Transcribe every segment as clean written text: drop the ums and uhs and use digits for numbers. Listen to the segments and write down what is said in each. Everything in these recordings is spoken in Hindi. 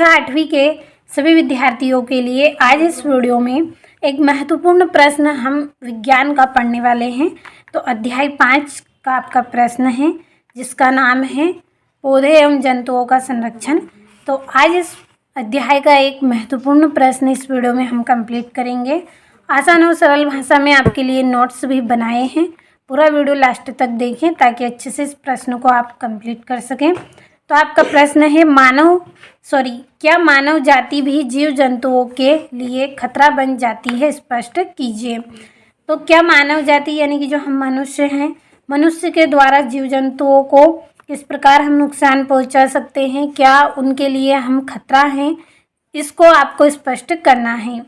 कक्षा 8वीं के सभी विद्यार्थियों के लिए आज इस वीडियो में एक महत्वपूर्ण प्रश्न हम विज्ञान का पढ़ने वाले हैं। तो अध्याय 5 का आपका प्रश्न है जिसका नाम है पौधे एवं जंतुओं का संरक्षण। तो आज इस अध्याय का एक महत्वपूर्ण प्रश्न इस वीडियो में हम कंप्लीट करेंगे। आसान और सरल भाषा में आपके लिए नोट्स भी बनाए हैं। पूरा वीडियो लास्ट तक देखें ताकि अच्छे से इस प्रश्न को आप कंप्लीट कर सकें। तो आपका प्रश्न है क्या मानव जाति भी जीव जंतुओं के लिए खतरा बन जाती है, स्पष्ट कीजिए। तो क्या मानव जाति यानी कि जो हम मनुष्य हैं, मनुष्य के द्वारा जीव जंतुओं को किस प्रकार हम नुकसान पहुंचा सकते हैं, क्या उनके लिए हम खतरा हैं, इसको आपको स्पष्ट करना है।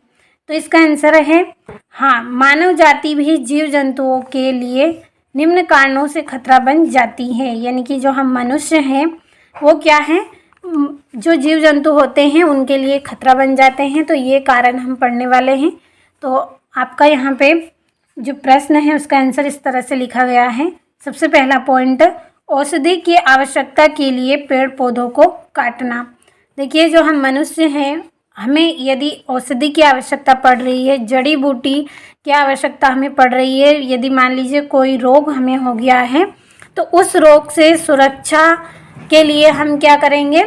तो इसका आंसर है हाँ, मानव जाति भी जीव जंतुओं के लिए निम्न कारणों से खतरा बन जाती है। यानी कि जो हम मनुष्य हैं वो क्या है, जो जीव जंतु होते हैं उनके लिए खतरा बन जाते हैं। तो ये कारण हम पढ़ने वाले हैं। तो आपका यहाँ पे जो प्रश्न है उसका आंसर इस तरह से लिखा गया है। सबसे पहला पॉइंट, औषधि की आवश्यकता के लिए पेड़ पौधों को काटना। देखिए, जो हम मनुष्य हैं, हमें यदि औषधि की आवश्यकता पड़ रही है, जड़ी बूटी की आवश्यकता हमें पड़ रही है, यदि मान लीजिए कोई रोग हमें हो गया है, तो उस रोग से सुरक्षा के लिए हम क्या करेंगे,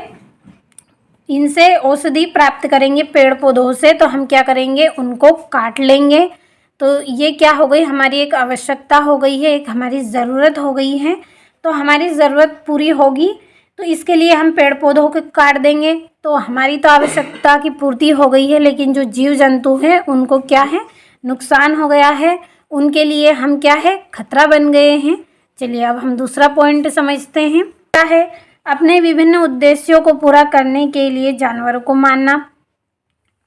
इनसे औषधि प्राप्त करेंगे पेड़ पौधों से। तो हम क्या करेंगे, उनको काट लेंगे। तो ये क्या हो गई, हमारी एक आवश्यकता हो गई है, एक हमारी ज़रूरत हो गई है। तो हमारी ज़रूरत पूरी होगी तो इसके लिए हम पेड़ पौधों को काट देंगे। तो हमारी तो आवश्यकता की पूर्ति हो गई है, लेकिन जो जीव जंतु हैं उनको क्या है, नुकसान हो गया है, उनके लिए हम क्या है, खतरा बन गए हैं। चलिए अब हम दूसरा पॉइंट समझते हैं। क्या है, अपने विभिन्न उद्देश्यों को पूरा करने के लिए जानवरों को मारना।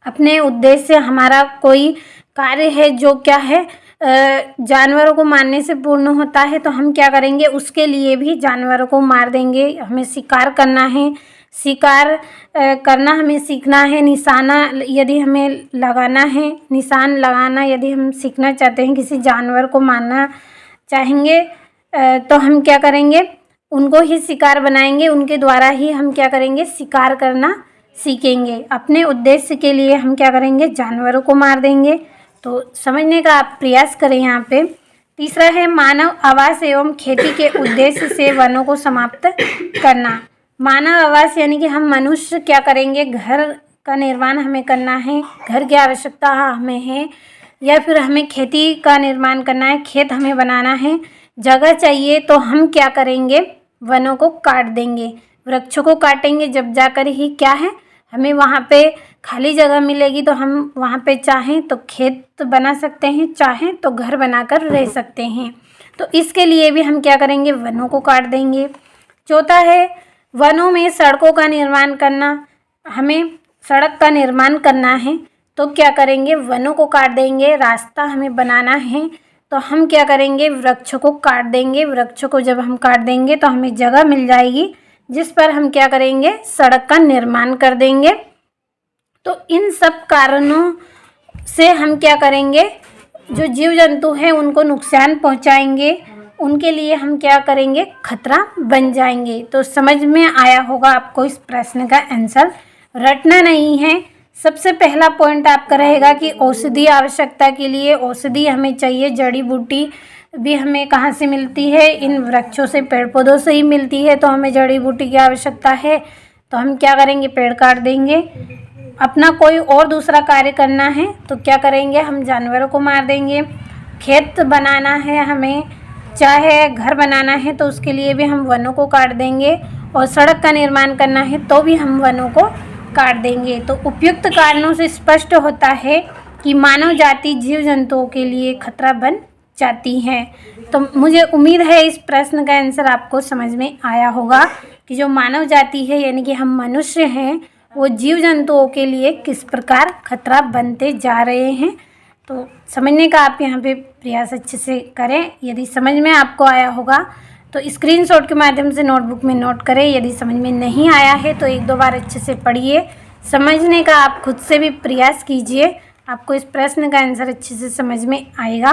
अपने उद्देश्य, हमारा कोई कार्य है जो क्या है, जानवरों को मारने से पूर्ण होता है, तो हम क्या करेंगे, उसके लिए भी जानवरों को मार देंगे। हमें शिकार करना है, शिकार करना हमें सीखना है, निशाना यदि हमें लगाना है, निशान लगाना यदि हम सीखना चाहते हैं, किसी जानवर को मारना चाहेंगे तो हम क्या करेंगे, उनको ही शिकार बनाएंगे, उनके द्वारा ही हम क्या करेंगे, शिकार करना सीखेंगे। अपने उद्देश्य के लिए हम क्या करेंगे, जानवरों को मार देंगे। तो समझने का आप प्रयास करें यहाँ पे। तीसरा है, मानव आवास एवं खेती के उद्देश्य से वनों को समाप्त करना। मानव आवास यानी कि हम मनुष्य क्या करेंगे, घर का निर्माण हमें करना है, घर की आवश्यकता हमें है, या फिर हमें खेती का निर्माण करना है, खेत हमें बनाना है, जगह चाहिए, तो हम क्या करेंगे, वनों को काट देंगे, वृक्षों को काटेंगे। जब जाकर ही क्या है, हमें वहाँ पे खाली जगह मिलेगी, तो हम वहाँ पे चाहें तो खेत बना सकते हैं, चाहें तो घर बनाकर रह सकते हैं। तो इसके लिए भी हम क्या करेंगे, वनों को काट देंगे। चौथा है, वनों में सड़कों का निर्माण करना। हमें सड़क का निर्माण करना है तो क्या करेंगे, वनों को काट देंगे। रास्ता हमें बनाना है तो हम क्या करेंगे, वृक्षों को काट देंगे। वृक्षों को जब हम काट देंगे तो हमें जगह मिल जाएगी जिस पर हम क्या करेंगे, सड़क का निर्माण कर देंगे। तो इन सब कारणों से हम क्या करेंगे, जो जीव जंतु हैं उनको नुकसान पहुंचाएंगे, उनके लिए हम क्या करेंगे, खतरा बन जाएंगे। तो समझ में आया होगा आपको इस प्रश्न का आंसर। रटना नहीं है। सबसे पहला पॉइंट आपका रहेगा कि औषधि आवश्यकता के लिए औषधि हमें चाहिए, जड़ी बूटी भी हमें कहाँ से मिलती है, इन वृक्षों से, पेड़ पौधों से ही मिलती है। तो हमें जड़ी बूटी की आवश्यकता है तो हम क्या करेंगे, पेड़ काट देंगे। अपना कोई और दूसरा कार्य करना है तो क्या करेंगे, हम जानवरों को मार देंगे। खेत बनाना है हमें, चाहे घर बनाना है, तो उसके लिए भी हम वनों को काट देंगे। और सड़क का निर्माण करना है तो भी हम वनों को काट देंगे। तो उपयुक्त कारणों से स्पष्ट होता है कि मानव जाति जीव जंतुओं के लिए खतरा बन जाती है। तो मुझे उम्मीद है इस प्रश्न का आंसर आपको समझ में आया होगा कि जो मानव जाति है यानी कि हम मनुष्य हैं, वो जीव जंतुओं के लिए किस प्रकार खतरा बनते जा रहे हैं। तो समझने का आप यहाँ पे प्रयास अच्छे से करें। यदि समझ में आपको आया होगा तो स्क्रीनशॉट के माध्यम से नोटबुक में नोट करें। यदि समझ में नहीं आया है तो एक दो बार अच्छे से पढ़िए। समझने का आप खुद से भी प्रयास कीजिए, आपको इस प्रश्न का आंसर अच्छे से समझ में आएगा।